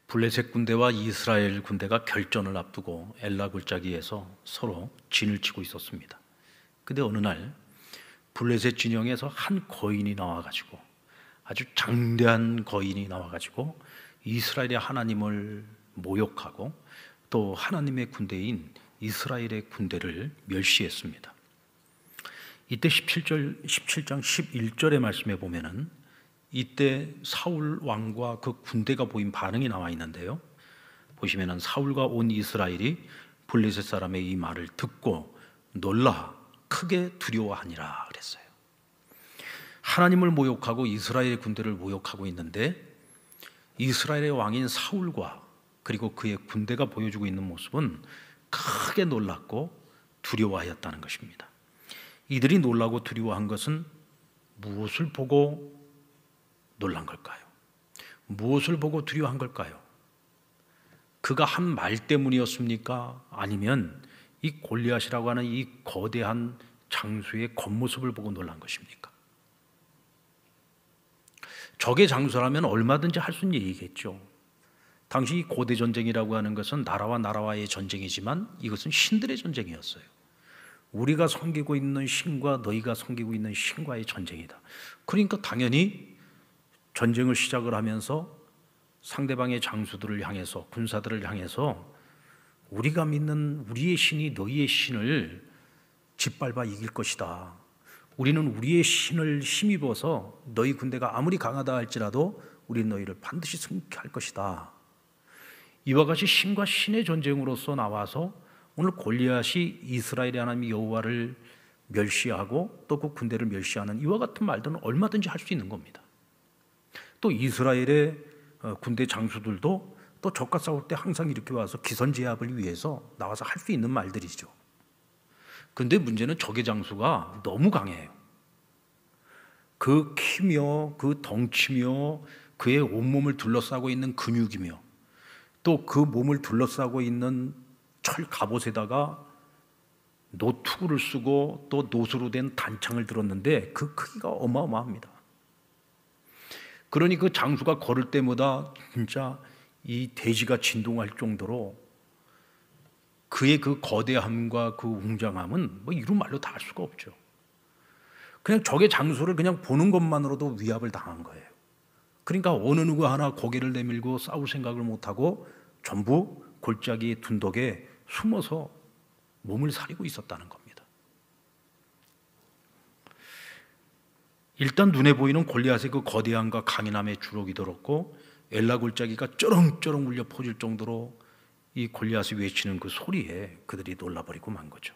블레셋 군대와 이스라엘 군대가 결전을 앞두고 엘라 골짜기에서 서로 진을 치고 있었습니다. 근데 어느 날 블레셋 진영에서 한 거인이 나와가지고, 아주 장대한 거인이 나와가지고 이스라엘의 하나님을 모욕하고 또 하나님의 군대인 이스라엘의 군대를 멸시했습니다. 이때 17장 11절의 말씀에 보면은 이때 사울 왕과 그 군대가 보인 반응이 나와 있는데요, 보시면은 사울과 온 이스라엘이 블레셋 사람의 이 말을 듣고 놀라 크게 두려워하니라 그랬어요. 하나님을 모욕하고 이스라엘의 군대를 모욕하고 있는데 이스라엘의 왕인 사울과 그리고 그의 군대가 보여주고 있는 모습은 크게 놀랐고 두려워하였다는 것입니다. 이들이 놀라고 두려워한 것은 무엇을 보고 놀란 걸까요? 무엇을 보고 두려워한 걸까요? 그가 한 말 때문이었습니까? 아니면 이 골리앗이라고 하는 이 거대한 장수의 겉모습을 보고 놀란 것입니까? 적의 장수라면 얼마든지 할 수 있는 얘기겠죠. 당시 이 고대 전쟁이라고 하는 것은 나라와 나라와의 전쟁이지만 이것은 신들의 전쟁이었어요. 우리가 섬기고 있는 신과 너희가 섬기고 있는 신과의 전쟁이다. 그러니까 당연히 전쟁을 시작을 하면서 상대방의 장수들을 향해서, 군사들을 향해서 우리가 믿는 우리의 신이 너희의 신을 짓밟아 이길 것이다. 우리는 우리의 신을 힘입어서 너희 군대가 아무리 강하다 할지라도 우리는 너희를 반드시 승리할 것이다. 이와 같이 신과 신의 전쟁으로서 나와서 오늘 골리앗이 이스라엘의 하나님 여호와를 멸시하고 또 그 군대를 멸시하는 이와 같은 말들은 얼마든지 할 수 있는 겁니다. 또 이스라엘의 군대 장수들도 또 적과 싸울 때 항상 이렇게 와서 기선제압을 위해서 나와서 할 수 있는 말들이죠. 근데 문제는 적의 장수가 너무 강해요. 그 키며 그 덩치며 그의 온몸을 둘러싸고 있는 근육이며 또 그 몸을 둘러싸고 있는 철 갑옷에다가 노투구를 쓰고 또 노수로 된 단창을 들었는데 그 크기가 어마어마합니다. 그러니 그 장수가 걸을 때마다 진짜 이 대지가 진동할 정도로 그의 그 거대함과 그 웅장함은 뭐 이루 말로 다 할 수가 없죠. 그냥 적의 장수를 그냥 보는 것만으로도 위압을 당한 거예요. 그러니까 어느 누구 하나 고개를 내밀고 싸울 생각을 못하고 전부 골짜기 둔덕에 숨어서 몸을 사리고 있었다는 겁니다. 일단 눈에 보이는 골리앗의 그 거대함과 강인함에 주눅이 들었고 엘라 골짜기가 쩌렁쩌렁 울려 퍼질 정도로 이 골리앗이 외치는 그 소리에 그들이 놀라버리고 만 거죠.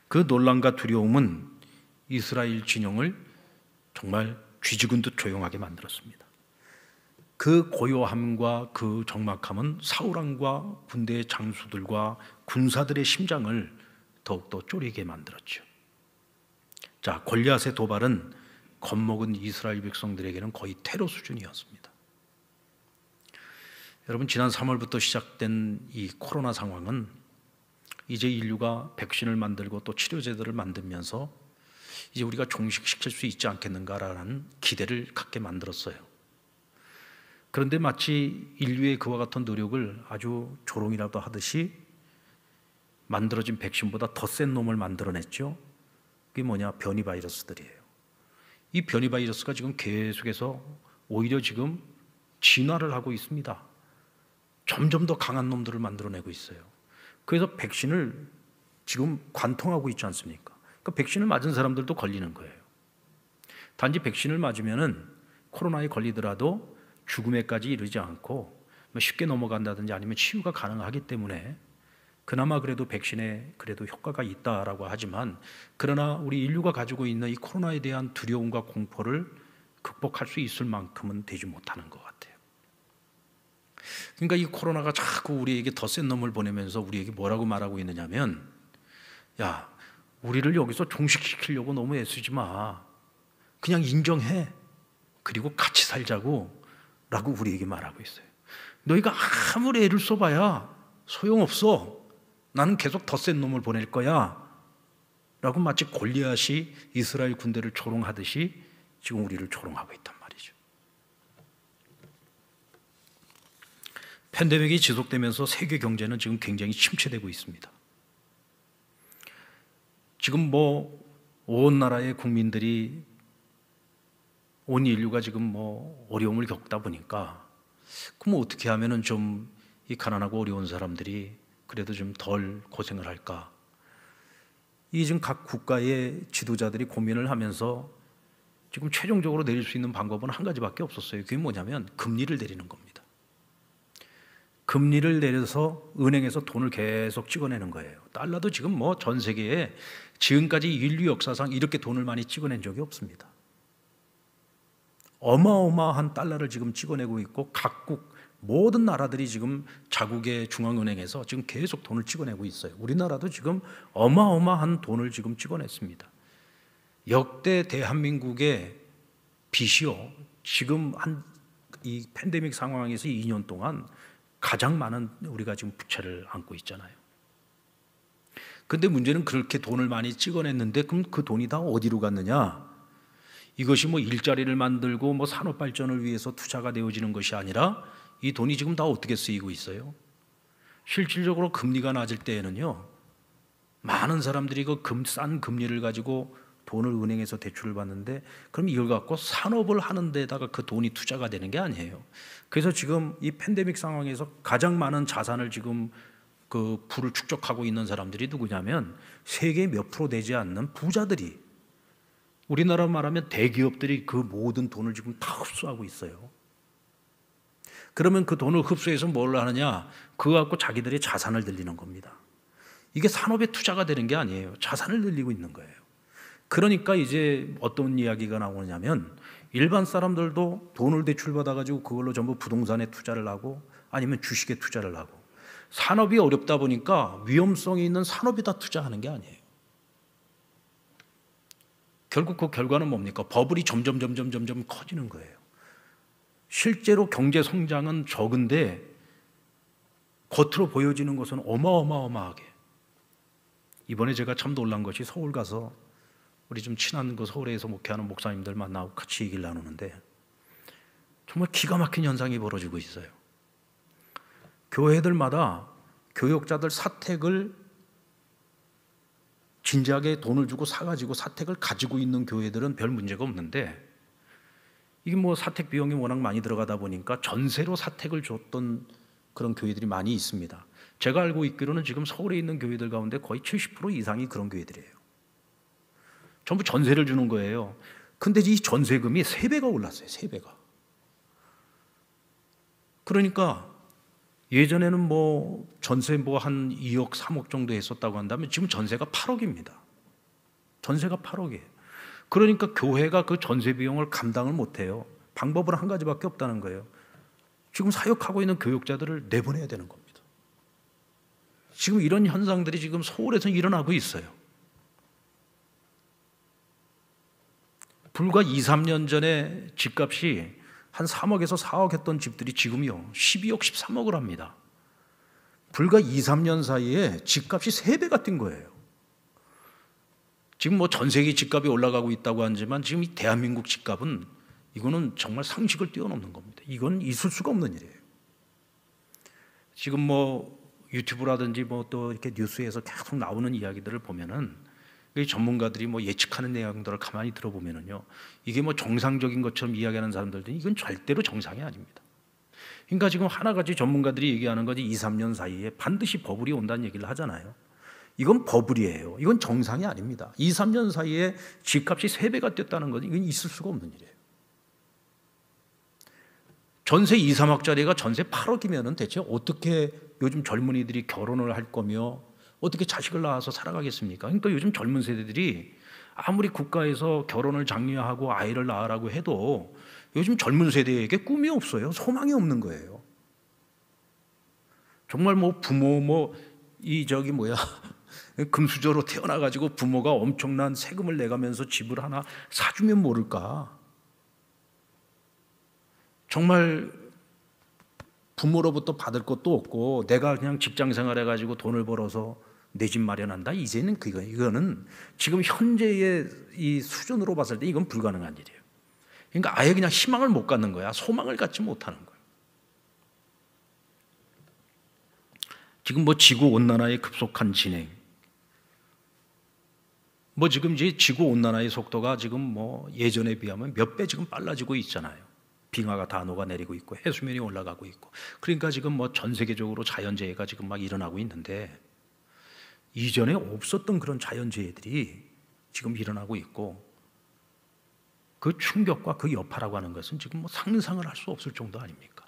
그 놀람과 두려움은 이스라엘 진영을 정말 쥐죽은 듯 조용하게 만들었습니다. 그 고요함과 그 적막함은 사울왕과 군대 장수들과 군사들의 심장을 더욱더 쪼리게 만들었죠. 자, 골리앗의 도발은 겁먹은 이스라엘 백성들에게는 거의 테러 수준이었습니다. 여러분, 지난 3월부터 시작된 이 코로나 상황은 이제 인류가 백신을 만들고 또 치료제들을 만들면서 이제 우리가 종식시킬 수 있지 않겠는가라는 기대를 갖게 만들었어요. 그런데 마치 인류의 그와 같은 노력을 아주 조롱이라도 하듯이 만들어진 백신보다 더 센 놈을 만들어냈죠. 그게 뭐냐? 변이 바이러스들이에요. 이 변이 바이러스가 지금 계속해서 오히려 지금 진화를 하고 있습니다. 점점 더 강한 놈들을 만들어내고 있어요. 그래서 백신을 지금 관통하고 있지 않습니까? 그러니까 백신을 맞은 사람들도 걸리는 거예요. 단지 백신을 맞으면은 코로나에 걸리더라도 죽음에까지 이르지 않고 쉽게 넘어간다든지 아니면 치유가 가능하기 때문에 그나마 그래도 백신에 그래도 효과가 있다라고 하지만, 그러나 우리 인류가 가지고 있는 이 코로나에 대한 두려움과 공포를 극복할 수 있을 만큼은 되지 못하는 것 같아요. 그러니까 이 코로나가 자꾸 우리에게 더 센 놈을 보내면서 우리에게 뭐라고 말하고 있느냐면, 야, 우리를 여기서 종식시키려고 너무 애쓰지 마. 그냥 인정해. 그리고 같이 살자고 라고 우리에게 말하고 있어요. 너희가 아무리 애를 써봐야 소용없어. 나는 계속 더 센 놈을 보낼 거야 라고 마치 골리앗이 이스라엘 군대를 조롱하듯이 지금 우리를 조롱하고 있단 말이죠. 팬데믹이 지속되면서 세계 경제는 지금 굉장히 침체되고 있습니다. 지금 온 나라의 국민들이, 온 인류가 지금 어려움을 겪다 보니까 그럼 어떻게 하면은 좀 이 가난하고 어려운 사람들이 그래도 좀 덜 고생을 할까? 이 지금 각 국가의 지도자들이 고민을 하면서 지금 최종적으로 내릴 수 있는 방법은 한 가지밖에 없었어요. 그게 뭐냐면 금리를 내리는 겁니다. 금리를 내려서 은행에서 돈을 계속 찍어내는 거예요. 달러도 지금 전 세계에 지금까지 인류 역사상 이렇게 돈을 많이 찍어낸 적이 없습니다. 어마어마한 달러를 지금 찍어내고 있고 각국 모든 나라들이 지금 자국의 중앙은행에서 지금 계속 돈을 찍어내고 있어요. 우리나라도 지금 어마어마한 돈을 지금 찍어냈습니다. 역대 대한민국의 빚이요, 지금 이 팬데믹 상황에서 2년 동안 가장 많은 우리가 지금 부채를 안고 있잖아요. 근데 문제는 그렇게 돈을 많이 찍어냈는데 그럼 그 돈이 다 어디로 갔느냐? 이것이 일자리를 만들고 산업 발전을 위해서 투자가 되어지는 것이 아니라 이 돈이 지금 다 어떻게 쓰이고 있어요? 실질적으로 금리가 낮을 때에는요, 많은 사람들이 싼 금리를 가지고 돈을 은행에서 대출을 받는데 그럼 이걸 갖고 산업을 하는 데다가 그 돈이 투자가 되는 게 아니에요. 그래서 지금 이 팬데믹 상황에서 가장 많은 자산을 지금 그 부를 축적하고 있는 사람들이 누구냐면 세계 몇 프로 되지 않는 부자들이, 우리나라 말하면 대기업들이 그 모든 돈을 지금 다 흡수하고 있어요. 그러면 그 돈을 흡수해서 뭘 하느냐? 그거 갖고 자기들의 자산을 늘리는 겁니다. 이게 산업에 투자가 되는 게 아니에요. 자산을 늘리고 있는 거예요. 그러니까 이제 어떤 이야기가 나오냐면 일반 사람들도 돈을 대출받아가지고 그걸로 전부 부동산에 투자를 하고 아니면 주식에 투자를 하고, 산업이 어렵다 보니까 위험성이 있는 산업에다 투자하는 게 아니에요. 결국 그 결과는 뭡니까? 버블이 점점 커지는 거예요. 실제로 경제 성장은 적은데 겉으로 보여지는 것은 어마어마하게. 이번에 제가 참 놀란 것이 서울 가서 우리 좀 친한 서울에서 목회하는 목사님들 만나고 같이 얘기를 나누는데 정말 기가 막힌 현상이 벌어지고 있어요. 교회들마다 교역자들 사택을 진지하게 돈을 주고 사가지고 사택을 가지고 있는 교회들은 별 문제가 없는데, 이게 사택 비용이 워낙 많이 들어가다 보니까 전세로 사택을 줬던 그런 교회들이 많이 있습니다. 제가 알고 있기로는 지금 서울에 있는 교회들 가운데 거의 70% 이상이 그런 교회들이에요. 전부 전세를 주는 거예요. 근데 이 전세금이 3배가 올랐어요. 3배가. 그러니까 예전에는 전세 한 2억, 3억 정도 했었다고 한다면 지금 전세가 8억입니다. 전세가 8억이에요. 그러니까 교회가 그 전세 비용을 감당을 못해요. 방법은 한 가지밖에 없다는 거예요. 지금 사역하고 있는 교역자들을 내보내야 되는 겁니다. 지금 이런 현상들이 지금 서울에서 일어나고 있어요. 불과 2, 3년 전에 집값이 한 3억에서 4억 했던 집들이 지금요 12억, 13억을 합니다. 불과 2, 3년 사이에 집값이 3배가 뛴 거예요. 지금 전 세계 집값이 올라가고 있다고 하지만 지금 이 대한민국 집값은 이거는 정말 상식을 뛰어넘는 겁니다. 이건 있을 수가 없는 일이에요. 지금 유튜브라든지 또 이렇게 뉴스에서 계속 나오는 이야기들을 보면은 이 전문가들이 예측하는 내용들을 가만히 들어보면은요, 이게 정상적인 것처럼 이야기하는 사람들도 이건 절대로 정상이 아닙니다. 그러니까 지금 하나같이 전문가들이 얘기하는 거지 2, 3년 사이에 반드시 버블이 온다는 얘기를 하잖아요. 이건 버블이에요. 이건 정상이 아닙니다. 2, 3년 사이에 집값이 3배가 뛰었다는 건 이건 있을 수가 없는 일이에요. 전세 2, 3억짜리가 전세 8억이면 대체 어떻게 요즘 젊은이들이 결혼을 할 거며 어떻게 자식을 낳아서 살아가겠습니까? 그러니까 요즘 젊은 세대들이 아무리 국가에서 결혼을 장려하고 아이를 낳으라고 해도 요즘 젊은 세대에게 꿈이 없어요. 소망이 없는 거예요. 정말 부모 금수저로 태어나가지고 부모가 엄청난 세금을 내가면서 집을 하나 사주면 모를까. 정말 부모로부터 받을 것도 없고 내가 그냥 직장 생활해가지고 돈을 벌어서 내 집 마련한다. 이제는 이거는 지금 현재의 이 수준으로 봤을 때 이건 불가능한 일이에요. 그러니까 아예 그냥 희망을 못 갖는 거야. 소망을 갖지 못하는 거야. 지금 뭐 지구 온난화의 급속한 진행, 뭐 지금 이제 지구 온난화의 속도가 지금 뭐 예전에 비하면 몇 배 지금 빨라지고 있잖아요. 빙하가 다 녹아내리고 있고 해수면이 올라가고 있고, 그러니까 지금 뭐 전 세계적으로 자연재해가 지금 막 일어나고 있는데, 이전에 없었던 그런 자연재해들이 지금 일어나고 있고, 그 충격과 그 여파라고 하는 것은 지금 뭐 상상을 할 수 없을 정도 아닙니까?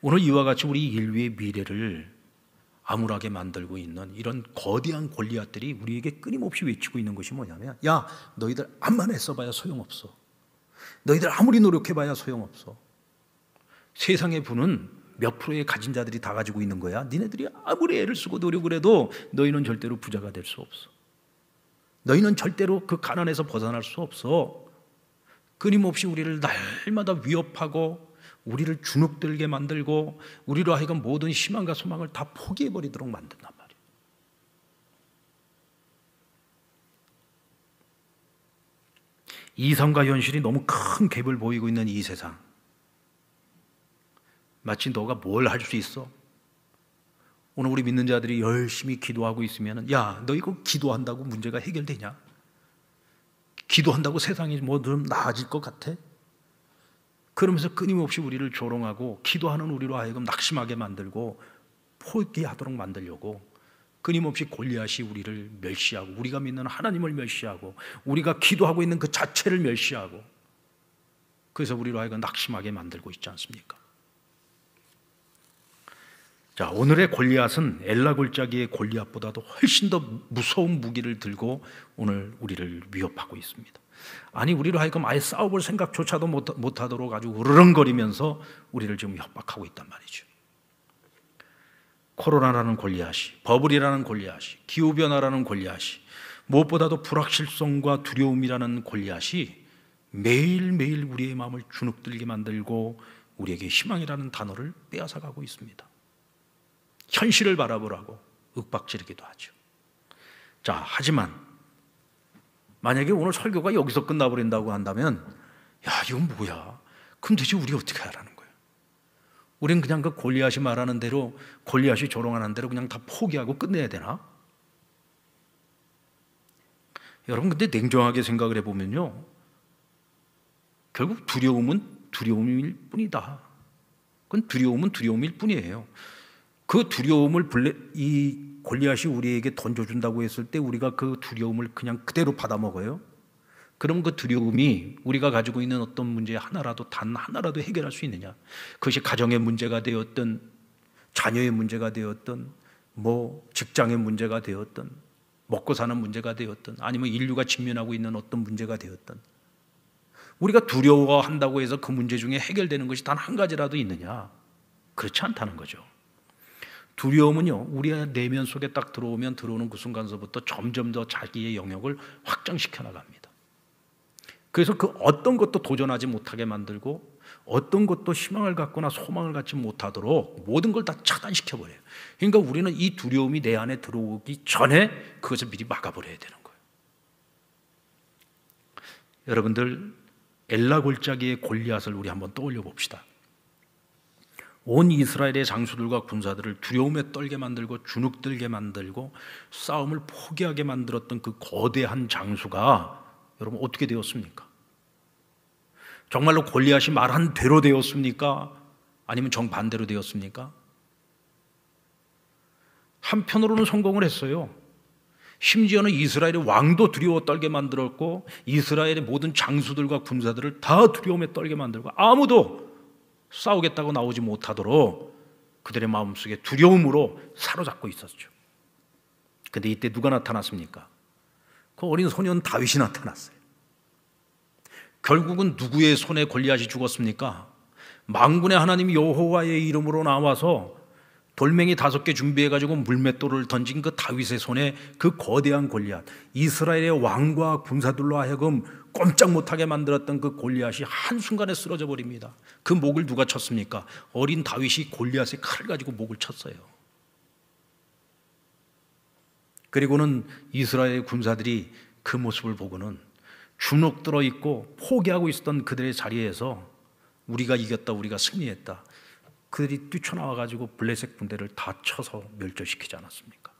오늘 이와 같이 우리 인류의 미래를 암울하게 만들고 있는 이런 거대한 골리앗들이 우리에게 끊임없이 외치고 있는 것이 뭐냐면, 야, 너희들 암만 애써봐야 소용없어. 너희들 아무리 노력해봐야 소용없어. 세상의 부는 몇 프로의 가진 자들이 다 가지고 있는 거야. 니네들이 아무리 애를 쓰고 노력을 해도 너희는 절대로 부자가 될 수 없어. 너희는 절대로 그 가난에서 벗어날 수 없어. 끊임없이 우리를 날마다 위협하고 우리를 주눅들게 만들고 우리로 하여금 모든 희망과 소망을 다 포기해버리도록 만든단 말이에요. 이상과 현실이 너무 큰 갭을 보이고 있는 이 세상, 마치 너가 뭘 할 수 있어? 오늘 우리 믿는 자들이 열심히 기도하고 있으면, 야, 너 이거 기도한다고 문제가 해결되냐? 기도한다고 세상이 뭐 좀 나아질 것 같아? 그러면서 끊임없이 우리를 조롱하고 기도하는 우리로 하여금 낙심하게 만들고 포기하도록 만들려고 끊임없이 골리앗이 우리를 멸시하고, 우리가 믿는 하나님을 멸시하고, 우리가 기도하고 있는 그 자체를 멸시하고, 그래서 우리로 하여금 낙심하게 만들고 있지 않습니까? 자, 오늘의 골리앗은 엘라 골짜기의 골리앗보다도 훨씬 더 무서운 무기를 들고 오늘 우리를 위협하고 있습니다. 아니, 우리로 하여금 아예 싸워볼 생각조차도 못하도록 아주 으르렁거리면서 우리를 지금 협박하고 있단 말이죠. 코로나라는 골리앗이, 버블이라는 골리앗이, 기후변화라는 골리앗이, 무엇보다도 불확실성과 두려움이라는 골리앗이 매일매일 우리의 마음을 주눅들게 만들고 우리에게 희망이라는 단어를 빼앗아가고 있습니다. 현실을 바라보라고 윽박지르기도 하죠. 자, 하지만 만약에 오늘 설교가 여기서 끝나버린다고 한다면, 야, 이건 뭐야? 그럼 대체 우리 어떻게 하라는 거예요? 우린 그냥 그 골리앗이 말하는 대로, 골리앗이 조롱하는 대로 그냥 다 포기하고 끝내야 되나? 여러분, 근데 냉정하게 생각을 해보면요, 결국 두려움은 두려움일 뿐이다. 그건 두려움은 두려움일 뿐이에요. 그 두려움을 이 골리앗이 우리에게 던져준다고 했을 때 우리가 그 두려움을 그냥 그대로 받아먹어요. 그럼 그 두려움이 우리가 가지고 있는 어떤 문제 하나라도, 단 하나라도 해결할 수 있느냐? 그것이 가정의 문제가 되었든, 자녀의 문제가 되었든, 뭐 직장의 문제가 되었든, 먹고 사는 문제가 되었든, 아니면 인류가 직면하고 있는 어떤 문제가 되었든, 우리가 두려워한다고 해서 그 문제 중에 해결되는 것이 단 한 가지라도 있느냐? 그렇지 않다는 거죠. 두려움은요, 우리의 내면 속에 딱 들어오는 그 순간서부터 점점 더 자기의 영역을 확장시켜 나갑니다. 그래서 그 어떤 것도 도전하지 못하게 만들고, 어떤 것도 희망을 갖거나 소망을 갖지 못하도록 모든 걸 다 차단시켜버려요. 그러니까 우리는 이 두려움이 내 안에 들어오기 전에 그것을 미리 막아버려야 되는 거예요. 여러분들, 엘라 골짜기의 골리앗을 우리 한번 떠올려 봅시다. 온 이스라엘의 장수들과 군사들을 두려움에 떨게 만들고 주눅들게 만들고 싸움을 포기하게 만들었던 그 거대한 장수가 여러분 어떻게 되었습니까? 정말로 골리앗이 말한 대로 되었습니까? 아니면 정반대로 되었습니까? 한편으로는 성공을 했어요. 심지어는 이스라엘의 왕도 두려워 떨게 만들었고, 이스라엘의 모든 장수들과 군사들을 다 두려움에 떨게 만들고, 아무도 싸우겠다고 나오지 못하도록 그들의 마음속에 두려움으로 사로잡고 있었죠. 그런데 이때 누가 나타났습니까? 그 어린 소년 다윗이 나타났어요. 결국은 누구의 손에 골리앗이 죽었습니까? 만군의 하나님 여호와의 이름으로 나와서 돌멩이 5개 준비해가지고 물맷돌을 던진 그 다윗의 손에 그 거대한 골리앗, 이스라엘의 왕과 군사들로 하여금 꼼짝 못하게 만들었던 그 골리앗이 한순간에 쓰러져 버립니다. 그 목을 누가 쳤습니까? 어린 다윗이 골리앗의 칼을 가지고 목을 쳤어요. 그리고는 이스라엘 군사들이 그 모습을 보고는 주눅들어 있고 포기하고 있었던 그들의 자리에서 우리가 이겼다, 우리가 승리했다, 그들이 뛰쳐나와가지고 블레셋 군대를 다 쳐서 멸절시키지 않았습니까?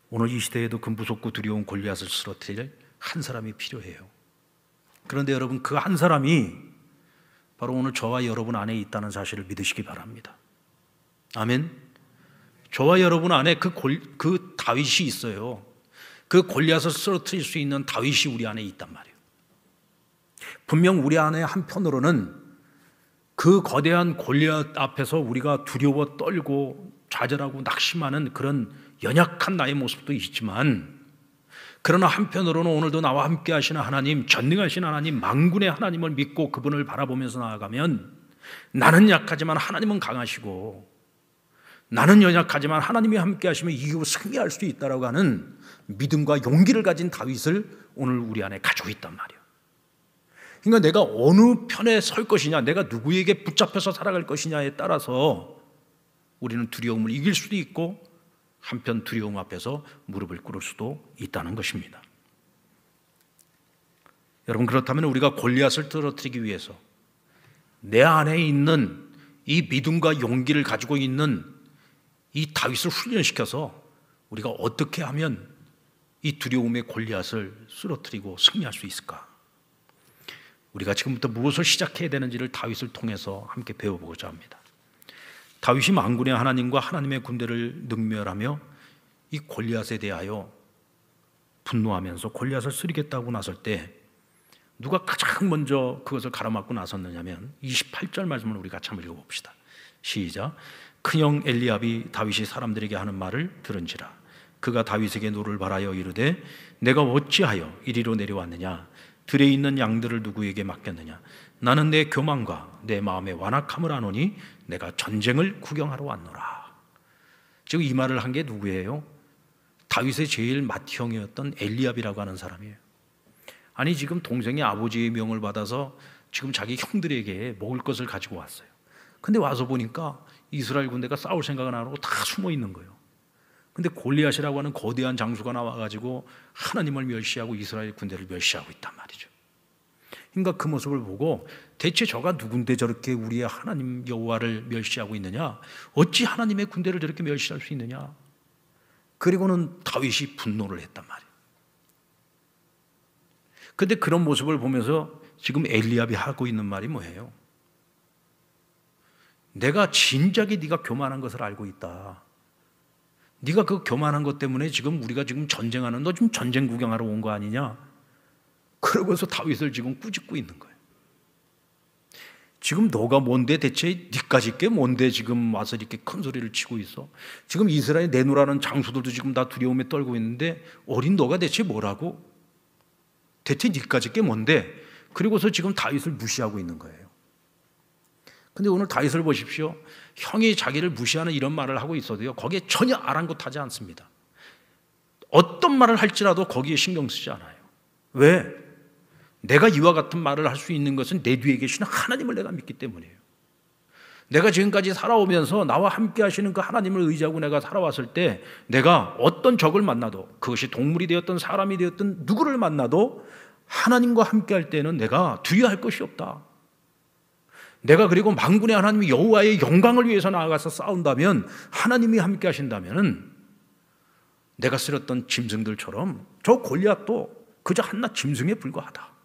오늘 이 시대에도 그 무섭고 두려운 골리앗을 쓰러뜨릴 한 사람이 필요해요. 그런데 여러분, 그 한 사람이 바로 오늘 저와 여러분 안에 있다는 사실을 믿으시기 바랍니다. 아멘. 저와 여러분 안에 그 다윗이 있어요. 그 골리앗을 쓰러뜨릴 수 있는 다윗이 우리 안에 있단 말이에요. 분명 우리 안에 한편으로는 그 거대한 골리앗 앞에서 우리가 두려워 떨고 좌절하고 낙심하는 그런 연약한 나의 모습도 있지만, 그러나 한편으로는 오늘도 나와 함께 하시는 하나님, 전능하신 하나님, 만군의 하나님을 믿고 그분을 바라보면서 나아가면 나는 약하지만 하나님은 강하시고, 나는 연약하지만 하나님이 함께 하시면 이기고 승리할 수 있다라고 하는 믿음과 용기를 가진 다윗을 오늘 우리 안에 가지고 있단 말이에요. 그러니까 내가 어느 편에 설 것이냐, 내가 누구에게 붙잡혀서 살아갈 것이냐에 따라서 우리는 두려움을 이길 수도 있고 한편 두려움 앞에서 무릎을 꿇을 수도 있다는 것입니다. 여러분, 그렇다면 우리가 골리앗을 쓰러뜨리기 위해서 내 안에 있는 이 믿음과 용기를 가지고 있는 이 다윗을 훈련시켜서 우리가 어떻게 하면 이 두려움의 골리앗을 쓰러뜨리고 승리할 수 있을까? 우리가 지금부터 무엇을 시작해야 되는지를 다윗을 통해서 함께 배워보고자 합니다. 다윗이 만군의 하나님과 하나님의 군대를 능멸하며 이 골리앗에 대하여 분노하면서 골리앗을 쓰리겠다고 나설 때 누가 가장 먼저 그것을 가로막고 나섰느냐면 28절 말씀을 우리 같이 한번 읽어봅시다. 시작. 큰형 엘리압이 다윗이 사람들에게 하는 말을 들은지라. 그가 다윗에게 노를 바라여 이르되 내가 어찌하여 이리로 내려왔느냐? 들에 있는 양들을 누구에게 맡겼느냐? 나는 내 교만과 내 마음의 완악함을 아노니 내가 전쟁을 구경하러 왔노라. 지금 이 말을 한 게 누구예요? 다윗의 제일 맏형이었던 엘리압이라고 하는 사람이에요. 아니, 지금 동생이 아버지의 명을 받아서 지금 자기 형들에게 먹을 것을 가지고 왔어요. 근데 와서 보니까 이스라엘 군대가 싸울 생각은 안 하고 다 숨어 있는 거예요. 근데 골리앗이라고 하는 거대한 장수가 나와가지고 하나님을 멸시하고 이스라엘 군대를 멸시하고 있단 말이죠. 그러니까 그 모습을 보고 대체 저가 누군데 저렇게 우리의 하나님 여호와를 멸시하고 있느냐? 어찌 하나님의 군대를 저렇게 멸시할 수 있느냐? 그리고는 다윗이 분노를 했단 말이에요. 그런데 그런 모습을 보면서 지금 엘리압이 하고 있는 말이 뭐예요? 내가 진작에 네가 교만한 것을 알고 있다. 네가 그 교만한 것 때문에 지금 우리가 지금 전쟁하는, 너 지금 전쟁 구경하러 온 거 아니냐? 그러면서 다윗을 지금 꾸짖고 있는 거예요. 지금 너가 뭔데, 대체 니까짓 게 뭔데 지금 와서 이렇게 큰 소리를 치고 있어? 지금 이스라엘 내노라는 장수들도 지금 다 두려움에 떨고 있는데 어린 너가 대체 뭐라고? 대체 니까짓 게 뭔데? 그리고서 지금 다윗을 무시하고 있는 거예요. 근데 오늘 다윗을 보십시오. 형이 자기를 무시하는 이런 말을 하고 있어도요, 거기에 전혀 아랑곳하지 않습니다. 어떤 말을 할지라도 거기에 신경 쓰지 않아요. 왜? 내가 이와 같은 말을 할 수 있는 것은 내 뒤에 계시는 하나님을 내가 믿기 때문이에요. 내가 지금까지 살아오면서 나와 함께 하시는 그 하나님을 의지하고 내가 살아왔을 때 내가 어떤 적을 만나도, 그것이 동물이 되었든 사람이 되었든 누구를 만나도 하나님과 함께 할 때는 내가 두려워할 것이 없다. 내가 그리고 만군의 하나님 여호와의 영광을 위해서 나아가서 싸운다면, 하나님이 함께 하신다면 내가 쓰렸던 짐승들처럼 저 골리앗도 그저 한낱 짐승에 불과하다.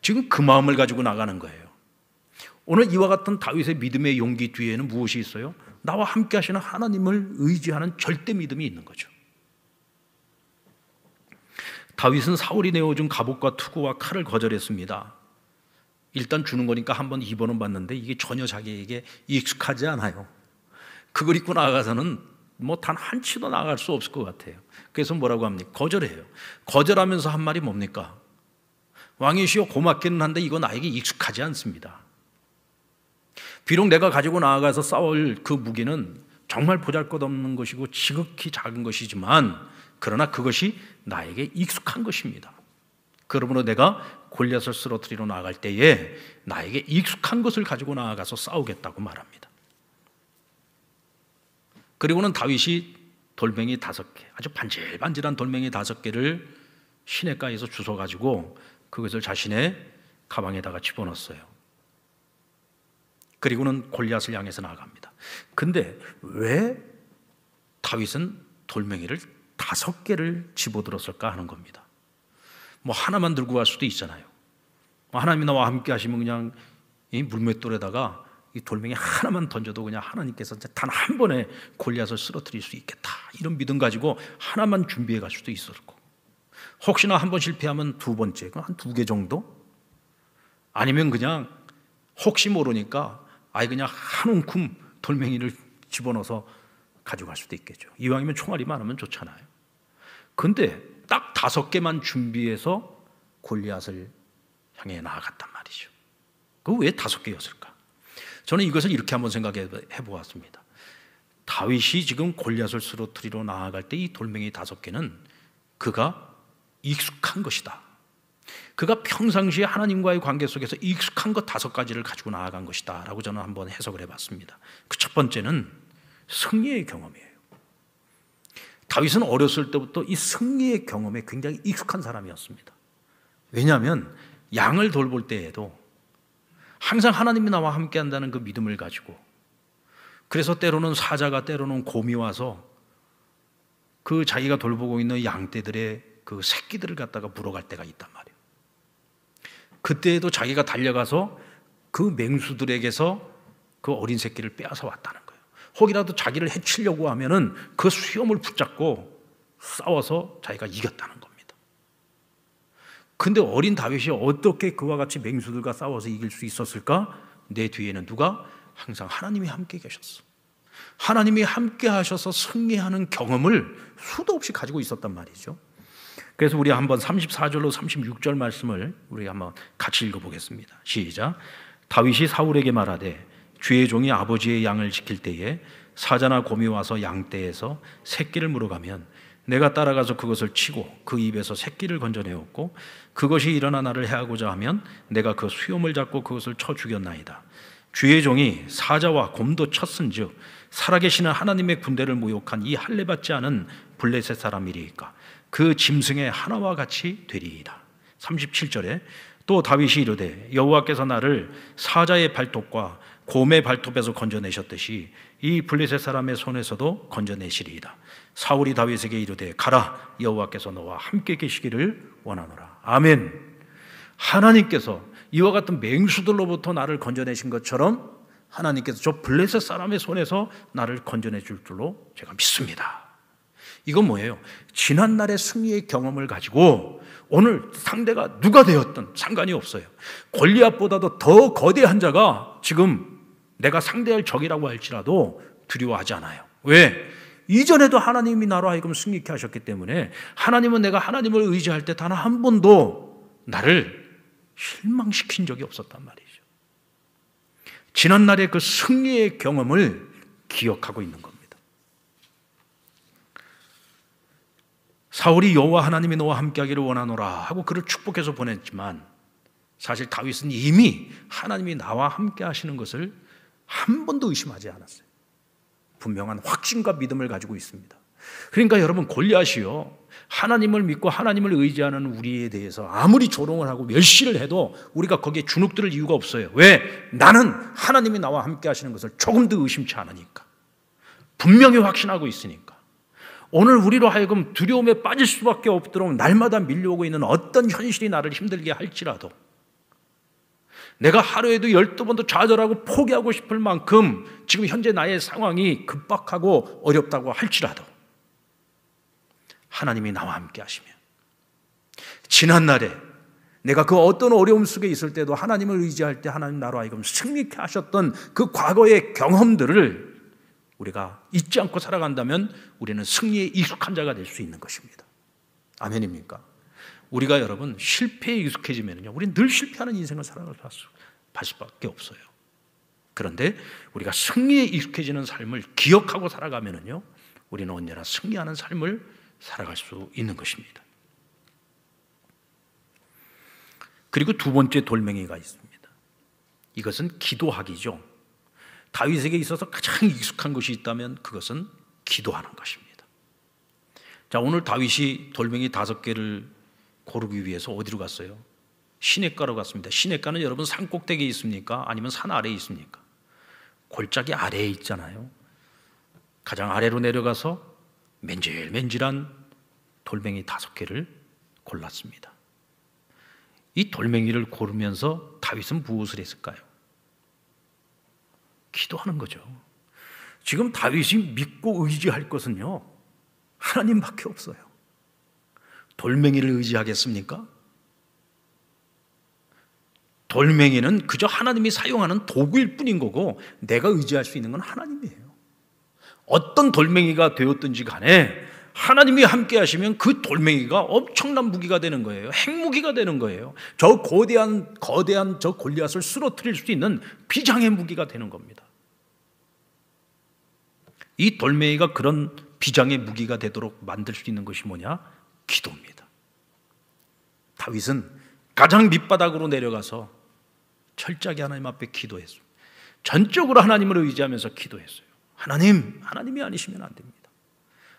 지금 그 마음을 가지고 나가는 거예요. 오늘 이와 같은 다윗의 믿음의 용기 뒤에는 무엇이 있어요? 나와 함께 하시는 하나님을 의지하는 절대 믿음이 있는 거죠. 다윗은 사울이 내어준 갑옷과 투구와 칼을 거절했습니다. 일단 주는 거니까 한번 입어는 봤는데 이게 전혀 자기에게 익숙하지 않아요. 그걸 입고 나가서는 뭐 단 한 치도 나갈 수 없을 것 같아요. 그래서 뭐라고 합니까? 거절해요. 거절하면서 한 말이 뭡니까? 왕이시여 고맙기는 한데 이거 나에게 익숙하지 않습니다. 비록 내가 가지고 나아가서 싸울 그 무기는 정말 보잘것없는 것이고 지극히 작은 것이지만, 그러나 그것이 나에게 익숙한 것입니다. 그러므로 내가 골리앗을 쓰러뜨리러 나아갈 때에 나에게 익숙한 것을 가지고 나아가서 싸우겠다고 말합니다. 그리고는 다윗이 돌멩이 5개, 아주 반질반질한 돌멩이 5개를 시냇가에서 주워가지고 그것을 자신의 가방에다가 집어넣었어요. 그리고는 골리앗을 향해서 나아갑니다. 근데 왜 다윗은 돌멩이를 5개를 집어들었을까 하는 겁니다. 뭐 하나만 들고 갈 수도 있잖아요. 하나님이 나와 함께 하시면 그냥 이 물맷돌에다가 이 돌멩이 하나만 던져도 그냥 하나님께서 단 한 번에 골리앗을 쓰러뜨릴 수 있겠다, 이런 믿음 가지고 하나만 준비해 갈 수도 있을 거고, 혹시나 한 번 실패하면 2번째 한 2개 정도, 아니면 그냥 혹시 모르니까 아예 그냥 한 움큼 돌멩이를 집어넣어서 가져갈 수도 있겠죠. 이왕이면 총알이 많으면 좋잖아요. 근데 딱 5개만 준비해서 골리앗을 향해 나아갔단 말이죠. 그 왜 5개였을까? 저는 이것을 이렇게 한번 생각해 보았습니다. 다윗이 지금 골리앗을 쓰러뜨리러 나아갈 때 이 돌멩이 5개는 그가 익숙한 것이다. 그가 평상시에 하나님과의 관계 속에서 익숙한 것 5가지를 가지고 나아간 것이다 라고 저는 한번 해석을 해봤습니다. 그 첫 번째는 승리의 경험이에요. 다윗은 어렸을 때부터 이 승리의 경험에 굉장히 익숙한 사람이었습니다. 왜냐하면 양을 돌볼 때에도 항상 하나님이 나와 함께 한다는 그 믿음을 가지고, 그래서 때로는 사자가, 때로는 곰이 와서 그 자기가 돌보고 있는 양떼들의 그 새끼들을 갖다가 물어갈 때가 있단 말이에요. 그때에도 자기가 달려가서 그 맹수들에게서 그 어린 새끼를 빼앗아 왔다는 거예요. 혹이라도 자기를 해치려고 하면은 그 수염을 붙잡고 싸워서 자기가 이겼다는 겁니다. 근데 어린 다윗이 어떻게 그와 같이 맹수들과 싸워서 이길 수 있었을까? 내 뒤에는 누가? 항상 하나님이 함께 계셨어. 하나님이 함께 하셔서 승리하는 경험을 수도 없이 가지고 있었단 말이죠. 그래서 우리 한번 34절로 36절 말씀을 우리 한번 같이 읽어보겠습니다. 시작. 다윗이 사울에게 말하되 주의 종이 아버지의 양을 지킬 때에 사자나 곰이 와서 양떼에서 새끼를 물어가면 내가 따라가서 그것을 치고 그 입에서 새끼를 건져내었고, 그것이 일어나 나를 해하고자 하면 내가 그 수염을 잡고 그것을 쳐 죽였나이다. 주의 종이 사자와 곰도 쳤은즉 살아계시는 하나님의 군대를 모욕한 이 할례받지 않은 블레셋 사람이리이까 그 짐승의 하나와 같이 되리이다. 37절에 또 다윗이 이르되 여호와께서 나를 사자의 발톱과 곰의 발톱에서 건져내셨듯이 이 블레셋 사람의 손에서도 건져내시리이다. 사울이 다윗에게 이르되 가라, 여호와께서 너와 함께 계시기를 원하노라. 아멘. 하나님께서 이와 같은 맹수들로부터 나를 건져내신 것처럼 하나님께서 저 블레셋 사람의 손에서 나를 건져내 줄 줄로 제가 믿습니다. 이건 뭐예요? 지난날의 승리의 경험을 가지고 오늘 상대가 누가 되었든 상관이 없어요. 골리앗보다도 더 거대한 자가 지금 내가 상대할 적이라고 할지라도 두려워하지 않아요. 왜? 이전에도 하나님이 나로 하여금 승리케 하셨기 때문에 하나님은 내가 하나님을 의지할 때 단 한 번도 나를 실망시킨 적이 없었단 말이죠. 지난날의 그 승리의 경험을 기억하고 있는 겁니다. 사울이 여호와 하나님이 너와 함께하기를 원하노라 하고 그를 축복해서 보냈지만 사실 다윗은 이미 하나님이 나와 함께 하시는 것을 한 번도 의심하지 않았어요. 분명한 확신과 믿음을 가지고 있습니다. 그러니까 여러분, 골리앗이요, 하나님을 믿고 하나님을 의지하는 우리에 대해서 아무리 조롱을 하고 멸시를 해도 우리가 거기에 주눅들 이유가 없어요. 왜? 나는 하나님이 나와 함께 하시는 것을 조금도 의심치 않으니까, 분명히 확신하고 있으니까. 오늘 우리로 하여금 두려움에 빠질 수밖에 없도록 날마다 밀려오고 있는 어떤 현실이 나를 힘들게 할지라도, 내가 하루에도 12번도 좌절하고 포기하고 싶을 만큼 지금 현재 나의 상황이 급박하고 어렵다고 할지라도 하나님이 나와 함께 하시면, 지난날에 내가 그 어떤 어려움 속에 있을 때도 하나님을 의지할 때 하나님 나로 하여금 승리케 하셨던 그 과거의 경험들을 우리가 잊지 않고 살아간다면 우리는 승리에 익숙한 자가 될 수 있는 것입니다. 아멘입니까? 우리가 여러분 실패에 익숙해지면요, 우리는 늘 실패하는 인생을 살아갈 수밖에 없어요. 그런데 우리가 승리에 익숙해지는 삶을 기억하고 살아가면요, 우리는 언제나 승리하는 삶을 살아갈 수 있는 것입니다. 그리고 두 번째 돌멩이가 있습니다. 이것은 기도하기죠. 다윗에게 있어서 가장 익숙한 것이 있다면 그것은 기도하는 것입니다. 자, 오늘 다윗이 돌멩이 5개를 고르기 위해서 어디로 갔어요? 시냇가로 갔습니다. 시냇가는 여러분 산 꼭대기에 있습니까? 아니면 산 아래에 있습니까? 골짜기 아래에 있잖아요. 가장 아래로 내려가서 맨질맨질한 돌멩이 5개를 골랐습니다. 이 돌멩이를 고르면서 다윗은 무엇을 했을까요? 기도하는 거죠. 지금 다윗이 믿고 의지할 것은요, 하나님밖에 없어요. 돌멩이를 의지하겠습니까? 돌멩이는 그저 하나님이 사용하는 도구일 뿐인 거고, 내가 의지할 수 있는 건 하나님이에요. 어떤 돌멩이가 되었든지 간에 하나님이 함께 하시면 그 돌멩이가 엄청난 무기가 되는 거예요. 핵무기가 되는 거예요. 저 거대한 저 골리앗을 쓰러뜨릴 수 있는 비장의 무기가 되는 겁니다. 이 돌멩이가 그런 비장의 무기가 되도록 만들 수 있는 것이 뭐냐? 기도입니다. 다윗은 가장 밑바닥으로 내려가서 철저하게 하나님 앞에 기도했어요. 전적으로 하나님을 의지하면서 기도했어요. 하나님이 아니시면 안 됩니다.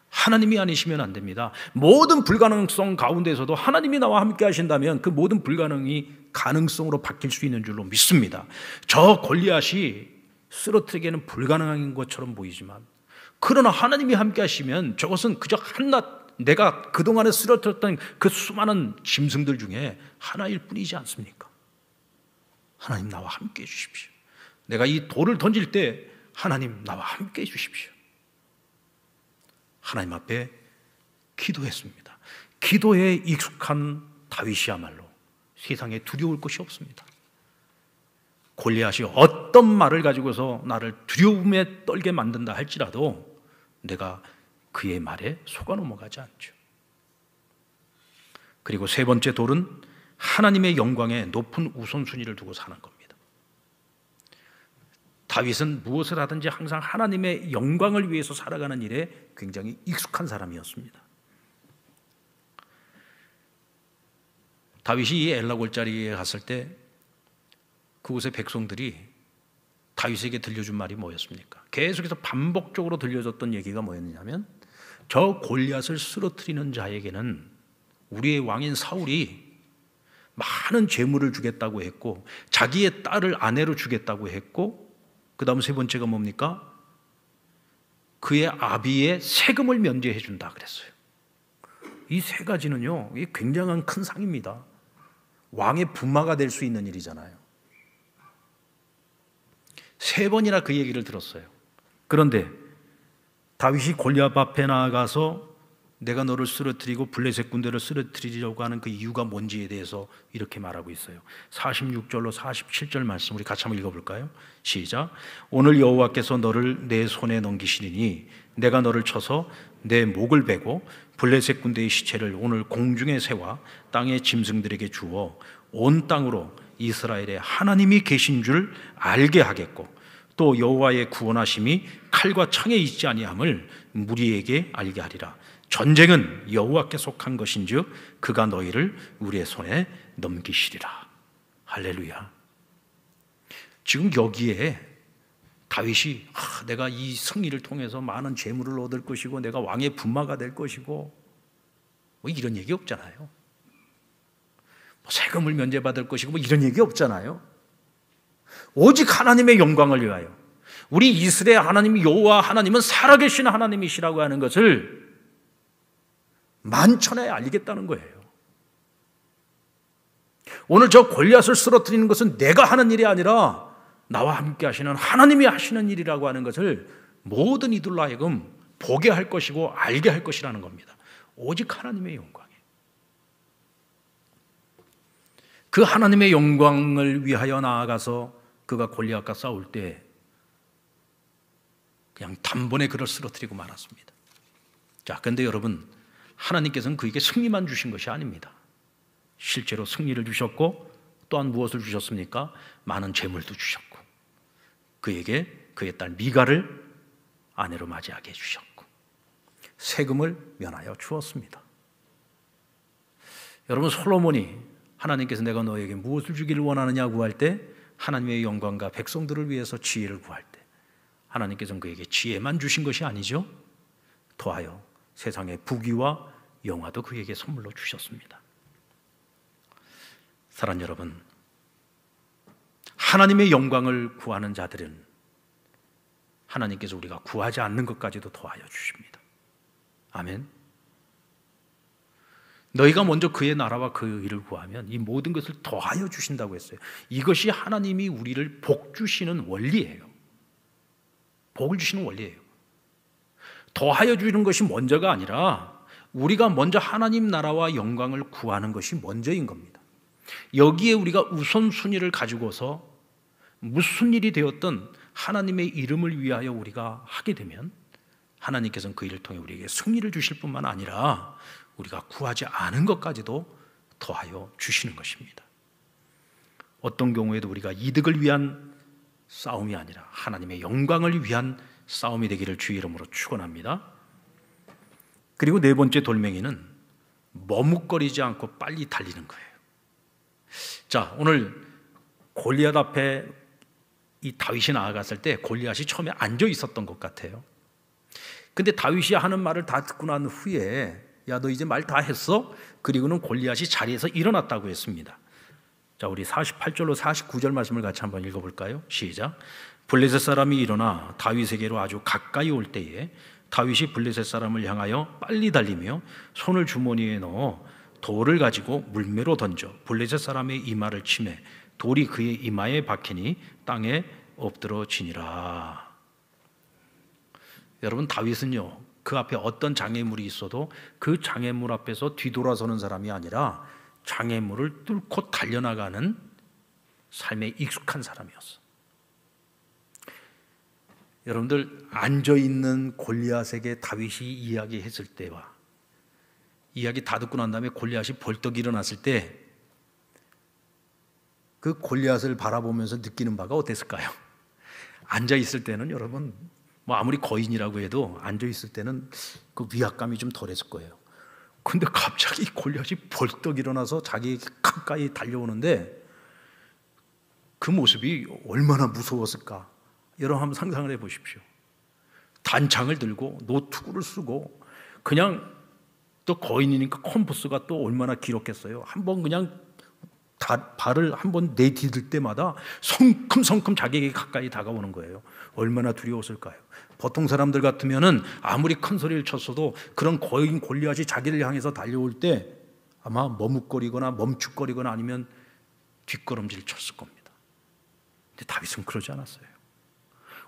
하나님이 아니시면 안 됩니다. 모든 불가능성 가운데서도 하나님이 나와 함께 하신다면 그 모든 불가능이 가능성으로 바뀔 수 있는 줄로 믿습니다. 저 골리앗이 쓰러뜨리기에는 불가능한 것처럼 보이지만, 그러나 하나님이 함께 하시면 저것은 그저 한낱 내가 그동안에 쓰러뜨렸던 그 수많은 짐승들 중에 하나일 뿐이지 않습니까? 하나님 나와 함께 해 주십시오. 내가 이 돌을 던질 때 하나님 나와 함께 해 주십시오. 하나님 앞에 기도했습니다. 기도에 익숙한 다윗이야말로 세상에 두려울 것이 없습니다. 골리앗이 어떤 말을 가지고서 나를 두려움에 떨게 만든다 할지라도 내가 그의 말에 속아 넘어가지 않죠. 그리고 세 번째 돌은 하나님의 영광에 높은 우선순위를 두고 사는 겁니다. 다윗은 무엇을 하든지 항상 하나님의 영광을 위해서 살아가는 일에 굉장히 익숙한 사람이었습니다. 다윗이 이 엘라 골짜기에 갔을 때 그곳의 백성들이 다윗에게 들려준 말이 뭐였습니까? 계속해서 반복적으로 들려줬던 얘기가 뭐였냐면, 저 골리앗을 쓰러뜨리는 자에게는 우리의 왕인 사울이 많은 재물을 주겠다고 했고, 자기의 딸을 아내로 주겠다고 했고, 그 다음 세 번째가 뭡니까? 그의 아비의 세금을 면제해 준다 그랬어요. 이 세 가지는요, 이게 굉장한 큰 상입니다. 왕의 분마가 될 수 있는 일이잖아요. 3번이나 그 얘기를 들었어요. 그런데 다윗이 골리앗 앞에 나아가서 내가 너를 쓰러뜨리고 블레셋 군대를 쓰러뜨리려고 하는 그 이유가 뭔지에 대해서 이렇게 말하고 있어요. 46절로 47절 말씀 우리 같이 한번 읽어볼까요? 시작. 오늘 여호와께서 너를 내 손에 넘기시리니 내가 너를 쳐서 내 목을 베고 블레셋 군대의 시체를 오늘 공중에 세워 땅의 짐승들에게 주어 온 땅으로 이스라엘의 하나님이 계신 줄 알게 하겠고, 또 여호와의 구원하심이 칼과 창에 있지 아니함을 무리에게 알게 하리라. 전쟁은 여호와께 속한 것인즉 그가 너희를 우리의 손에 넘기시리라. 할렐루야. 지금 여기에 다윗이 내가 이 승리를 통해서 많은 재물을 얻을 것이고 내가 왕의 분마가 될 것이고 뭐 이런 얘기 없잖아요. 뭐 세금을 면제받을 것이고 뭐 이런 얘기 없잖아요. 오직 하나님의 영광을 위하여, 우리 이스라엘 하나님 여호와 하나님은 살아계신 하나님이시라고 하는 것을 만천하에 알리겠다는 거예요. 오늘 저 골리앗을 쓰러뜨리는 것은 내가 하는 일이 아니라 나와 함께 하시는 하나님이 하시는 일이라고 하는 것을 모든 이들로 하여금 보게 할 것이고 알게 할 것이라는 겁니다. 오직 하나님의 영광에, 그 하나님의 영광을 위하여 나아가서 그가 골리앗과 싸울 때 그냥 단번에 그를 쓰러뜨리고 말았습니다. 자, 그런데 여러분, 하나님께서는 그에게 승리만 주신 것이 아닙니다. 실제로 승리를 주셨고 또한 무엇을 주셨습니까? 많은 재물도 주셨고, 그에게 그의 딸 미가를 아내로 맞이하게 해주셨고, 세금을 면하여 주었습니다. 여러분, 솔로몬이 하나님께서 내가 너에게 무엇을 주기를 원하느냐고 구할 때, 하나님의 영광과 백성들을 위해서 지혜를 구할 때 하나님께서는 그에게 지혜만 주신 것이 아니죠, 더하여 세상의 부귀와 영화도 그에게 선물로 주셨습니다. 사랑하는 여러분, 하나님의 영광을 구하는 자들은 하나님께서 우리가 구하지 않는 것까지도 더하여 주십니다. 아멘. 너희가 먼저 그의 나라와 그 의를 구하면 이 모든 것을 더하여 주신다고 했어요. 이것이 하나님이 우리를 복 주시는 원리예요. 복을 주시는 원리예요. 더하여 주는 것이 먼저가 아니라 우리가 먼저 하나님 나라와 영광을 구하는 것이 먼저인 겁니다. 여기에 우리가 우선순위를 가지고서 무슨 일이 되었든 하나님의 이름을 위하여 우리가 하게 되면 하나님께서는 그 일을 통해 우리에게 승리를 주실 뿐만 아니라 우리가 구하지 않은 것까지도 더하여 주시는 것입니다. 어떤 경우에도 우리가 이득을 위한 싸움이 아니라 하나님의 영광을 위한 싸움이 되기를 주의 이름으로 축원합니다. 그리고 네 번째 돌멩이는 머뭇거리지 않고 빨리 달리는 거예요. 자, 오늘 골리앗 앞에 이 다윗이 나아갔을 때 골리앗이 처음에 앉아 있었던 것 같아요. 근데 다윗이 하는 말을 다 듣고 난 후에 야, 너 이제 말 다 했어? 그리고는 골리앗이 자리에서 일어났다고 했습니다. 자, 우리 48절로 49절 말씀을 같이 한번 읽어볼까요? 시작. 블레셋 사람이 일어나 다윗에게로 아주 가까이 올 때에 다윗이 블레셋 사람을 향하여 빨리 달리며 손을 주머니에 넣어 돌을 가지고 물매로 던져 블레셋 사람의 이마를 치매 돌이 그의 이마에 박히니 땅에 엎드러지니라. 여러분, 다윗은요, 그 앞에 어떤 장애물이 있어도 그 장애물 앞에서 뒤돌아서는 사람이 아니라 장애물을 뚫고 달려나가는 삶에 익숙한 사람이었어. 여러분들, 앉아있는 골리앗에게 다윗이 이야기했을 때와 이야기 다 듣고 난 다음에 골리앗이 벌떡 일어났을 때 그 골리앗을 바라보면서 느끼는 바가 어땠을까요? 앉아있을 때는 여러분, 뭐 아무리 거인이라고 해도 앉아있을 때는 그 위압감이 좀 덜했을 거예요. 근데 갑자기 골리앗이 벌떡 일어나서 자기 가까이 달려오는데 그 모습이 얼마나 무서웠을까? 여러분 한번 상상을 해보십시오. 단창을 들고 노투구를 쓰고 그냥 또 거인이니까 컴포스가 또 얼마나 길었겠어요. 한번 그냥 발을 한번 내디딜 때마다 성큼성큼 자기에게 가까이 다가오는 거예요. 얼마나 두려웠을까요? 보통 사람들 같으면은 아무리 큰 소리를 쳤어도 그런 거인 골리앗이 자기를 향해서 달려올 때 아마 머뭇거리거나 멈칫거리거나 아니면 뒷걸음질 쳤을 겁니다. 근데 다윗은 그러지 않았어요.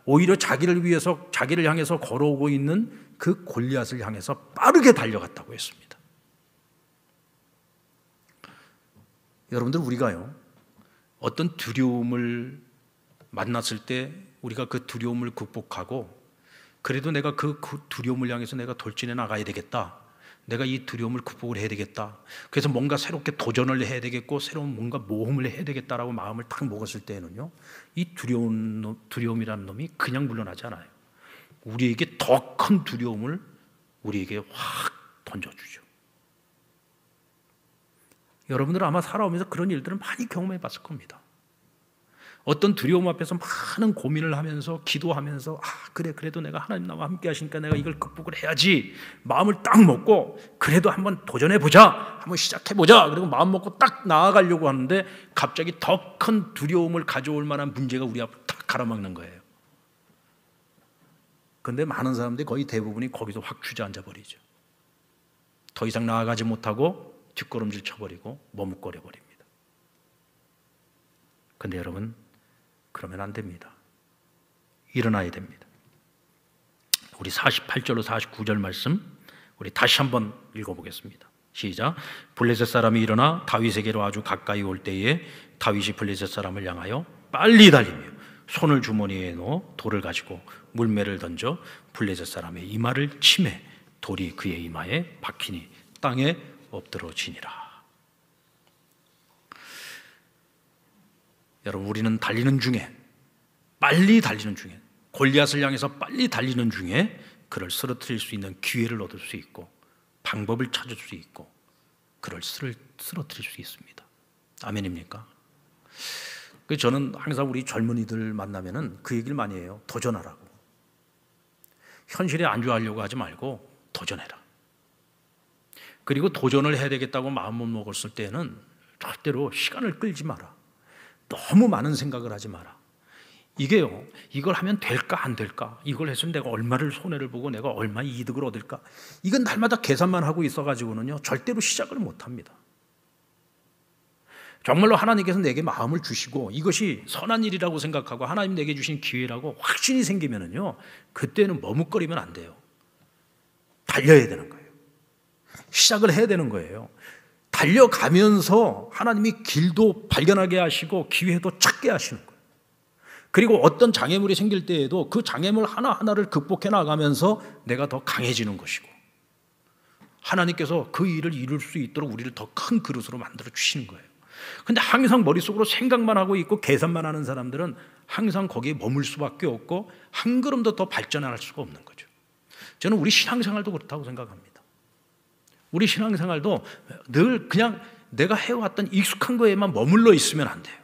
오히려 자기를 위해서, 자기를 향해서 걸어오고 있는 그 골리앗을 향해서 빠르게 달려갔다고 했습니다. 여러분들, 우리가요, 어떤 두려움을 만났을 때 우리가 그 두려움을 극복하고 그래도 내가 그 두려움을 향해서 내가 돌진해 나가야 되겠다, 내가 이 두려움을 극복을 해야 되겠다, 그래서 뭔가 새롭게 도전을 해야 되겠고 새로운 뭔가 모험을 해야 되겠다라고 마음을 탁 먹었을 때는요, 이 두려움이라는 놈이 그냥 물러나지 않아요. 우리에게 더 큰 두려움을 우리에게 확 던져주죠. 여러분들 아마 살아오면서 그런 일들을 많이 경험해 봤을 겁니다. 어떤 두려움 앞에서 많은 고민을 하면서 기도하면서 그래도 내가 하나님 나와 함께 하시니까 내가 이걸 극복을 해야지 마음을 딱 먹고 그래도 한번 도전해보자, 한번 시작해보자, 그리고 마음 먹고 딱 나아가려고 하는데 갑자기 더 큰 두려움을 가져올 만한 문제가 우리 앞을 딱 가로막는 거예요. 그런데 많은 사람들이 거의 대부분이 거기서 확 주저앉아 버리죠. 더 이상 나아가지 못하고 뒷걸음질 쳐버리고 머뭇거려 버립니다. 그런데 여러분, 그러면 안 됩니다. 일어나야 됩니다. 우리 48절로 49절 말씀 우리 다시 한번 읽어보겠습니다. 시작. 블레셋 사람이 일어나 다윗에게로 아주 가까이 올 때에 다윗이 블레셋 사람을 향하여 빨리 달리며 손을 주머니에 넣어 돌을 가지고 물매를 던져 블레셋 사람의 이마를 치매 돌이 그의 이마에 박히니 땅에 엎드러지니라. 여러분, 우리는 달리는 중에, 빨리 달리는 중에, 골리앗을 향해서 빨리 달리는 중에 그를 쓰러뜨릴 수 있는 기회를 얻을 수 있고 방법을 찾을 수 있고 그를 쓰러뜨릴 수 있습니다. 아멘입니까? 저는 항상 우리 젊은이들 만나면은 그 얘기를 많이 해요. 도전하라고. 현실에 안주하려고 하지 말고 도전해라. 그리고 도전을 해야 되겠다고 마음을 먹었을 때는 절대로 시간을 끌지 마라. 너무 많은 생각을 하지 마라. 이게요, 이걸 하면 될까 안 될까, 이걸 해서 내가 얼마를 손해를 보고 내가 얼마 이득을 얻을까, 이건 날마다 계산만 하고 있어가지고는요 절대로 시작을 못합니다. 정말로 하나님께서 내게 마음을 주시고 이것이 선한 일이라고 생각하고 하나님 내게 주신 기회라고 확신이 생기면은요, 그때는 머뭇거리면 안 돼요. 달려야 되는 거예요. 시작을 해야 되는 거예요. 달려가면서 하나님이 길도 발견하게 하시고 기회도 찾게 하시는 거예요. 그리고 어떤 장애물이 생길 때에도 그 장애물 하나하나를 극복해 나가면서 내가 더 강해지는 것이고, 하나님께서 그 일을 이룰 수 있도록 우리를 더 큰 그릇으로 만들어 주시는 거예요. 근데 항상 머릿속으로 생각만 하고 있고 계산만 하는 사람들은 항상 거기에 머물 수밖에 없고 한 걸음도 더 발전할 수가 없는 거죠. 저는 우리 신앙생활도 그렇다고 생각합니다. 우리 신앙생활도 늘 그냥 내가 해왔던 익숙한 거에만 머물러 있으면 안 돼요.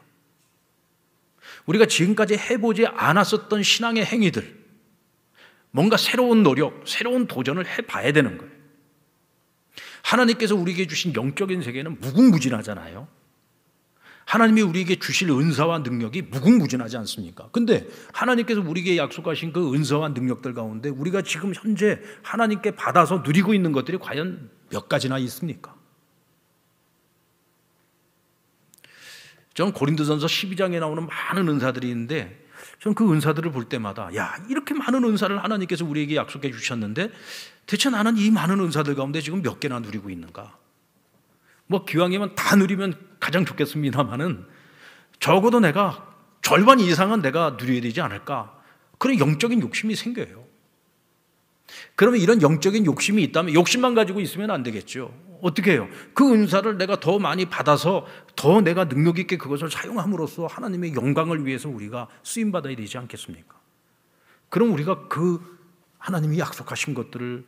우리가 지금까지 해보지 않았었던 신앙의 행위들, 뭔가 새로운 노력, 새로운 도전을 해봐야 되는 거예요. 하나님께서 우리에게 주신 영적인 세계는 무궁무진하잖아요. 하나님이 우리에게 주실 은사와 능력이 무궁무진하지 않습니까? 근데 하나님께서 우리에게 약속하신 그 은사와 능력들 가운데 우리가 지금 현재 하나님께 받아서 누리고 있는 것들이 과연 몇 가지나 있습니까? 저는 고린도전서 12장에 나오는 많은 은사들이 있는데, 저는 그 은사들을 볼 때마다 야, 이렇게 많은 은사를 하나님께서 우리에게 약속해 주셨는데 대체 나는 이 많은 은사들 가운데 지금 몇 개나 누리고 있는가? 뭐 기왕이면 다 누리면 가장 좋겠습니다만은 적어도 내가 절반 이상은 내가 누려야 되지 않을까? 그런 영적인 욕심이 생겨요. 그러면 이런 영적인 욕심이 있다면 욕심만 가지고 있으면 안 되겠죠. 어떻게 해요? 그 은사를 내가 더 많이 받아서 더 내가 능력 있게 그것을 사용함으로써 하나님의 영광을 위해서 우리가 쓰임받아야 되지 않겠습니까? 그럼 우리가 그 하나님이 약속하신 것들을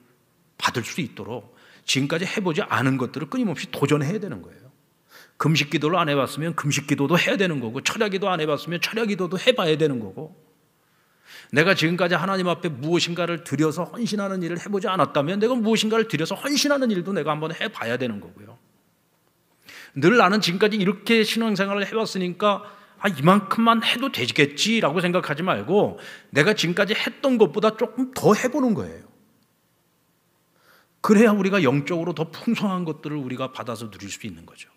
받을 수 있도록 지금까지 해보지 않은 것들을 끊임없이 도전해야 되는 거예요. 금식 기도를 안 해봤으면 금식 기도도 해야 되는 거고, 철야 기도 안 해봤으면 철야 기도도 해봐야 되는 거고, 내가 지금까지 하나님 앞에 무엇인가를 드려서 헌신하는 일을 해보지 않았다면 내가 무엇인가를 드려서 헌신하는 일도 내가 한번 해봐야 되는 거고요. 늘 나는 지금까지 이렇게 신앙생활을 해왔으니까 이만큼만 해도 되겠지라고 생각하지 말고 내가 지금까지 했던 것보다 조금 더 해보는 거예요. 그래야 우리가 영적으로 더 풍성한 것들을 우리가 받아서 누릴 수 있는 거죠.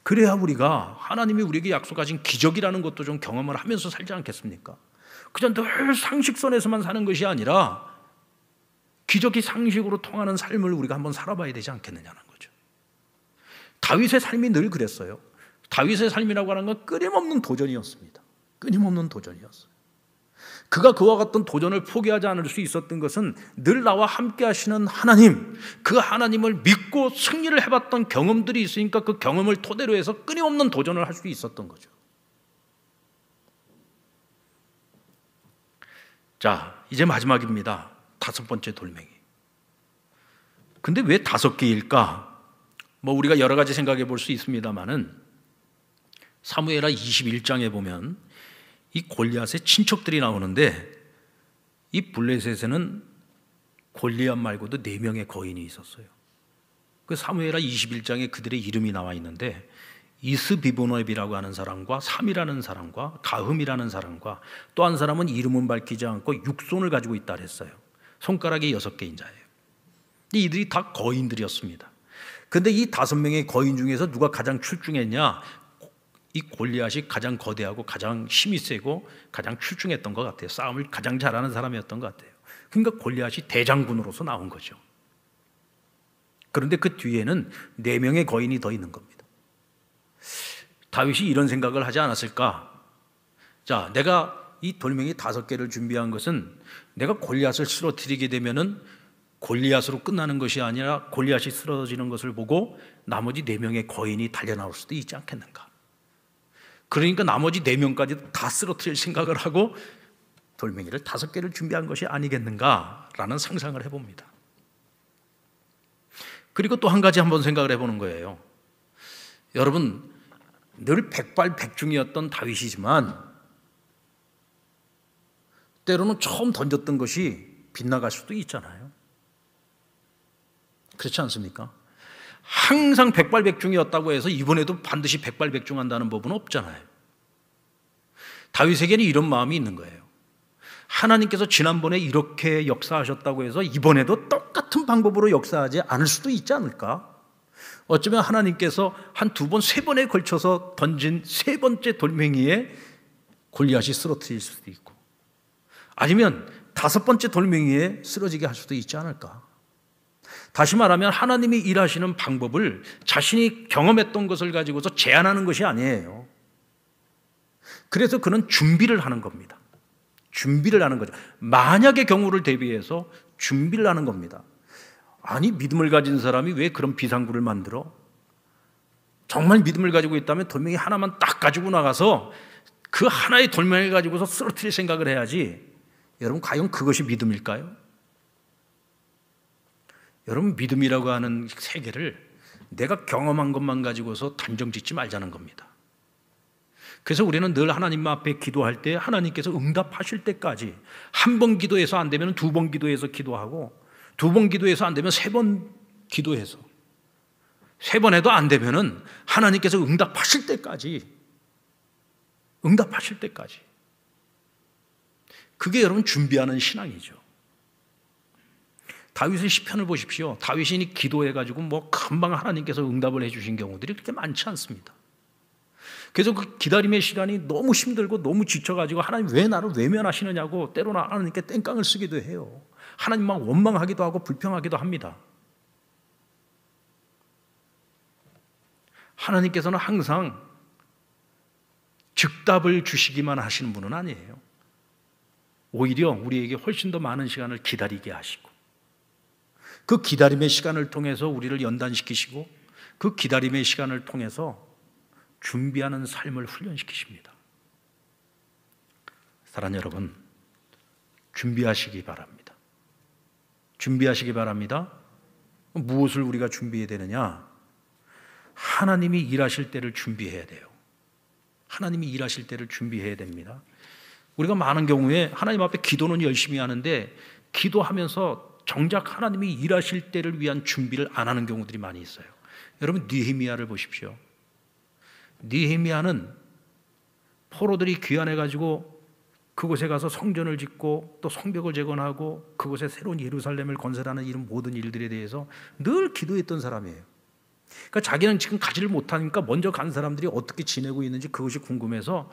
그래야 우리가 하나님이 우리에게 약속하신 기적이라는 것도 좀 경험을 하면서 살지 않겠습니까? 그냥 늘 상식선에서만 사는 것이 아니라 기적이 상식으로 통하는 삶을 우리가 한번 살아봐야 되지 않겠느냐는 거죠. 다윗의 삶이 늘 그랬어요. 다윗의 삶이라고 하는 건 끊임없는 도전이었습니다. 끊임없는 도전이었어요. 그가 그와 같은 도전을 포기하지 않을 수 있었던 것은 늘 나와 함께 하시는 하나님, 그 하나님을 믿고 승리를 해봤던 경험들이 있으니까 그 경험을 토대로 해서 끊임없는 도전을 할 수 있었던 거죠. 자, 이제 마지막입니다. 5번째 돌멩이. 근데 왜 5개일까? 뭐 우리가 여러 가지 생각해 볼 수 있습니다만은 사무엘하 21장에 보면 이 골리앗의 친척들이 나오는데, 이 블레셋에는 골리앗 말고도 4명의 거인이 있었어요. 그 사무엘하 21장에 그들의 이름이 나와 있는데, 이스비보렙이라고 하는 사람과 삼이라는 사람과 가흠이라는 사람과 또 한 사람은 이름은 밝히지 않고 육손을 가지고 있다 그랬어요. 손가락이 6개인 자예요. 이들이 다 거인들이었습니다. 근데 이 5명의 거인 중에서 누가 가장 출중했냐? 이 골리앗이 가장 거대하고 가장 힘이 세고 가장 출중했던 것 같아요. 싸움을 가장 잘하는 사람이었던 것 같아요. 그러니까 골리앗이 대장군으로서 나온 거죠. 그런데 그 뒤에는 4명의 거인이 더 있는 겁니다. 다윗이 이런 생각을 하지 않았을까? 자, 내가 이 돌멩이 5개를 준비한 것은 내가 골리앗을 쓰러뜨리게 되면은 골리앗으로 끝나는 것이 아니라 골리앗이 쓰러지는 것을 보고 나머지 4명의 거인이 달려나올 수도 있지 않겠는가? 그러니까 나머지 4명까지 다 쓰러뜨릴 생각을 하고 돌멩이를 5개를 준비한 것이 아니겠는가라는 상상을 해봅니다. 그리고 또 한 가지 한번 생각을 해보는 거예요. 여러분, 늘 백발백중이었던 다윗이지만 때로는 처음 던졌던 것이 빗나갈 수도 있잖아요. 그렇지 않습니까? 항상 백발백중이었다고 해서 이번에도 반드시 백발백중한다는 법은 없잖아요. 다윗에게는 이런 마음이 있는 거예요. 하나님께서 지난번에 이렇게 역사하셨다고 해서 이번에도 똑같은 방법으로 역사하지 않을 수도 있지 않을까? 어쩌면 하나님께서 한 두 번, 세 번에 걸쳐서 던진 세 번째 돌멩이에 골리앗이 쓰러뜨릴 수도 있고, 아니면 다섯 번째 돌멩이에 쓰러지게 할 수도 있지 않을까? 다시 말하면 하나님이 일하시는 방법을 자신이 경험했던 것을 가지고서 제안하는 것이 아니에요. 그래서 그는 준비를 하는 겁니다. 준비를 하는 거죠. 만약의 경우를 대비해서 준비를 하는 겁니다. 아니, 믿음을 가진 사람이 왜 그런 비상구를 만들어? 정말 믿음을 가지고 있다면 돌멩이 하나만 딱 가지고 나가서 그 하나의 돌멩이를 가지고서 쓰러뜨릴 생각을 해야지. 여러분, 과연 그것이 믿음일까요? 여러분, 믿음이라고 하는 세계를 내가 경험한 것만 가지고서 단정 짓지 말자는 겁니다. 그래서 우리는 늘 하나님 앞에 기도할 때 하나님께서 응답하실 때까지 한 번 기도해서 안 되면 두 번 기도해서 기도하고, 두 번 기도해서 안 되면 세 번 기도해서, 세 번 해도 안 되면은 하나님께서 응답하실 때까지, 응답하실 때까지. 그게 여러분 준비하는 신앙이죠. 다윗의 시편을 보십시오. 다윗이 기도해가지고 뭐 금방 하나님께서 응답을 해주신 경우들이 그렇게 많지 않습니다. 그래서 그 기다림의 시간이 너무 힘들고 너무 지쳐가지고 하나님 왜 나를 외면하시느냐고 때로는 하나님께 땡깡을 쓰기도 해요. 하나님만 원망하기도 하고 불평하기도 합니다. 하나님께서는 항상 즉답을 주시기만 하시는 분은 아니에요. 오히려 우리에게 훨씬 더 많은 시간을 기다리게 하시고, 그 기다림의 시간을 통해서 우리를 연단시키시고, 그 기다림의 시간을 통해서 준비하는 삶을 훈련시키십니다. 사랑하는 여러분, 준비하시기 바랍니다. 준비하시기 바랍니다. 무엇을 우리가 준비해야 되느냐? 하나님이 일하실 때를 준비해야 돼요. 하나님이 일하실 때를 준비해야 됩니다. 우리가 많은 경우에 하나님 앞에 기도는 열심히 하는데 기도하면서 정작 하나님이 일하실 때를 위한 준비를 안 하는 경우들이 많이 있어요. 여러분, 느헤미야를 보십시오. 느헤미야는 포로들이 귀환해가지고 그곳에 가서 성전을 짓고 또 성벽을 재건하고 그곳에 새로운 예루살렘을 건설하는 이런 모든 일들에 대해서 늘 기도했던 사람이에요. 그러니까 자기는 지금 가지를 못하니까 먼저 간 사람들이 어떻게 지내고 있는지 그것이 궁금해서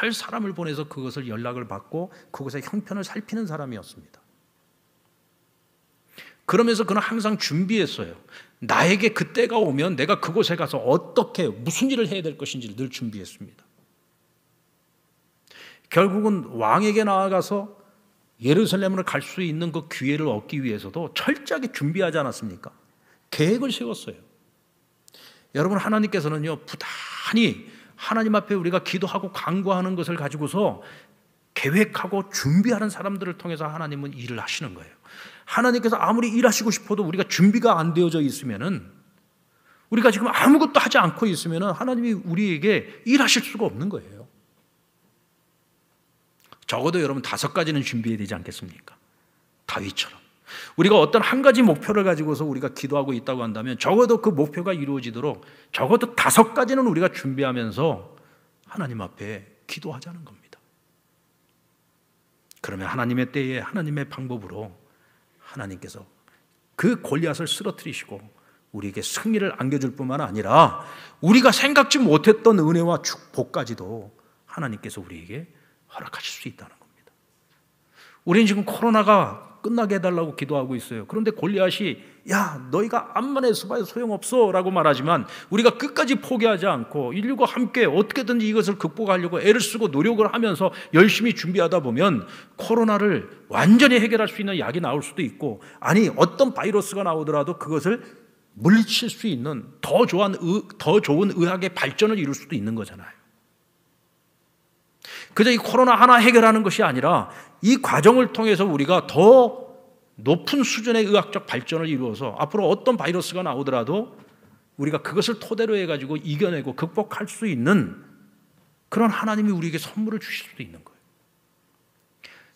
늘 사람을 보내서 그것을 연락을 받고 그것의 형편을 살피는 사람이었습니다. 그러면서 그는 항상 준비했어요. 나에게 그때가 오면 내가 그곳에 가서 어떻게 무슨 일을 해야 될 것인지를 늘 준비했습니다. 결국은 왕에게 나아가서 예루살렘으로 갈 수 있는 그 기회를 얻기 위해서도 철저하게 준비하지 않았습니까? 계획을 세웠어요. 여러분, 하나님께서는요, 부단히 하나님 앞에 우리가 기도하고 간구하는 것을 가지고서 계획하고 준비하는 사람들을 통해서 하나님은 일을 하시는 거예요. 하나님께서 아무리 일하시고 싶어도 우리가 준비가 안 되어져 있으면은, 우리가 지금 아무것도 하지 않고 있으면은 하나님이 우리에게 일하실 수가 없는 거예요. 적어도 여러분 5가지는 준비해야 되지 않겠습니까? 다윗처럼. 우리가 어떤 한 가지 목표를 가지고서 우리가 기도하고 있다고 한다면 적어도 그 목표가 이루어지도록 적어도 5가지는 우리가 준비하면서 하나님 앞에 기도하자는 겁니다. 그러면 하나님의 때에 하나님의 방법으로 하나님께서 그 골리앗을 쓰러뜨리시고 우리에게 승리를 안겨줄 뿐만 아니라 우리가 생각지 못했던 은혜와 축복까지도 하나님께서 우리에게 허락하실 수 있다는 겁니다. 우리는 지금 코로나가 끝나게 해달라고 기도하고 있어요. 그런데 골리앗이 야, 너희가 암만 애써봐야 소용없어 라고 말하지만 우리가 끝까지 포기하지 않고 인류가 함께 어떻게든지 이것을 극복하려고 애를 쓰고 노력을 하면서 열심히 준비하다 보면 코로나를 완전히 해결할 수 있는 약이 나올 수도 있고, 아니 어떤 바이러스가 나오더라도 그것을 물리칠 수 있는 더 좋은 의학의 발전을 이룰 수도 있는 거잖아요. 그저 이 코로나 하나 해결하는 것이 아니라 이 과정을 통해서 우리가 더 높은 수준의 의학적 발전을 이루어서 앞으로 어떤 바이러스가 나오더라도 우리가 그것을 토대로 해가지고 이겨내고 극복할 수 있는 그런 하나님이 우리에게 선물을 주실 수도 있는 거예요.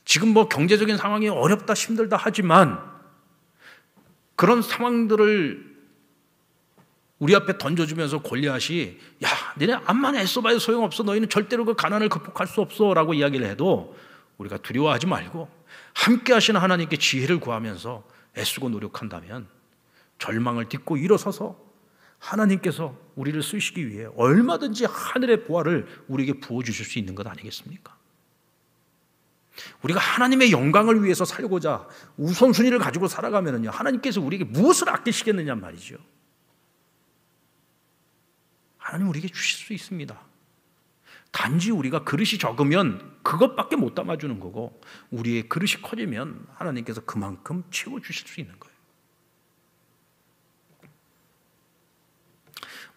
지금 뭐 경제적인 상황이 어렵다 힘들다 하지만 그런 상황들을 우리 앞에 던져주면서 골리앗이 야, 너네 암만 애써봐야 소용없어. 너희는 절대로 그 가난을 극복할 수 없어 라고 이야기를 해도 우리가 두려워하지 말고 함께 하시는 하나님께 지혜를 구하면서 애쓰고 노력한다면 절망을 딛고 일어서서 하나님께서 우리를 쓰시기 위해 얼마든지 하늘의 보화를 우리에게 부어주실 수 있는 것 아니겠습니까? 우리가 하나님의 영광을 위해서 살고자 우선순위를 가지고 살아가면요, 하나님께서 우리에게 무엇을 아끼시겠느냐 말이죠. 하나님 우리에게 주실 수 있습니다. 단지 우리가 그릇이 적으면 그것밖에 못 담아주는 거고, 우리의 그릇이 커지면 하나님께서 그만큼 채워주실 수 있는 거예요.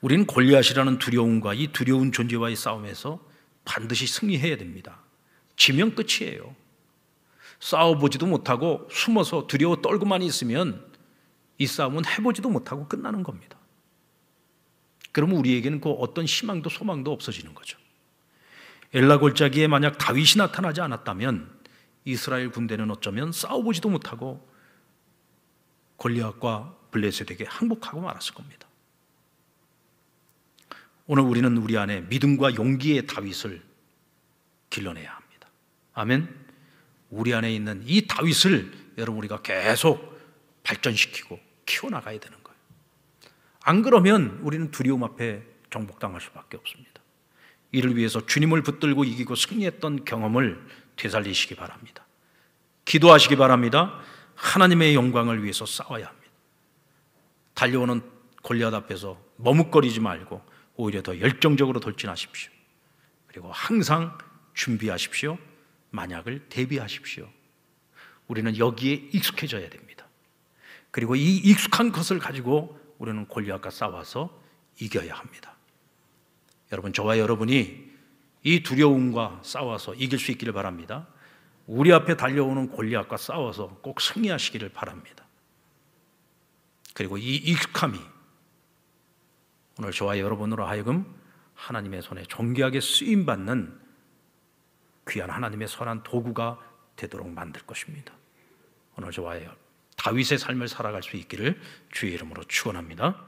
우리는 골리앗이라는 두려움과 이 두려운 존재와의 싸움에서 반드시 승리해야 됩니다. 지면 끝이에요. 싸워보지도 못하고 숨어서 두려워 떨고만 있으면 이 싸움은 해보지도 못하고 끝나는 겁니다. 그러면 우리에게는 그 어떤 희망도 소망도 없어지는 거죠. 엘라 골짜기에 만약 다윗이 나타나지 않았다면 이스라엘 군대는 어쩌면 싸워보지도 못하고 골리앗과 블레셋에게 항복하고 말았을 겁니다. 오늘 우리는 우리 안에 믿음과 용기의 다윗을 길러내야 합니다. 아멘. 우리 안에 있는 이 다윗을 여러분 우리가 계속 발전시키고 키워나가야 되는 거예요. 안 그러면 우리는 두려움 앞에 정복당할 수밖에 없습니다. 이를 위해서 주님을 붙들고 이기고 승리했던 경험을 되살리시기 바랍니다. 기도하시기 바랍니다. 하나님의 영광을 위해서 싸워야 합니다. 달려오는 골리앗 앞에서 머뭇거리지 말고 오히려 더 열정적으로 돌진하십시오. 그리고 항상 준비하십시오. 만약을 대비하십시오. 우리는 여기에 익숙해져야 됩니다. 그리고 이 익숙한 것을 가지고 우리는 골리앗과 싸워서 이겨야 합니다. 여러분, 저와 여러분이 이 두려움과 싸워서 이길 수 있기를 바랍니다. 우리 앞에 달려오는 골리앗과 싸워서 꼭 승리하시기를 바랍니다. 그리고 이 익숙함이 오늘 저와 여러분으로 하여금 하나님의 손에 존귀하게 쓰임받는 귀한 하나님의 선한 도구가 되도록 만들 것입니다. 오늘 저와 다윗의 삶을 살아갈 수 있기를 주의 이름으로 축원합니다.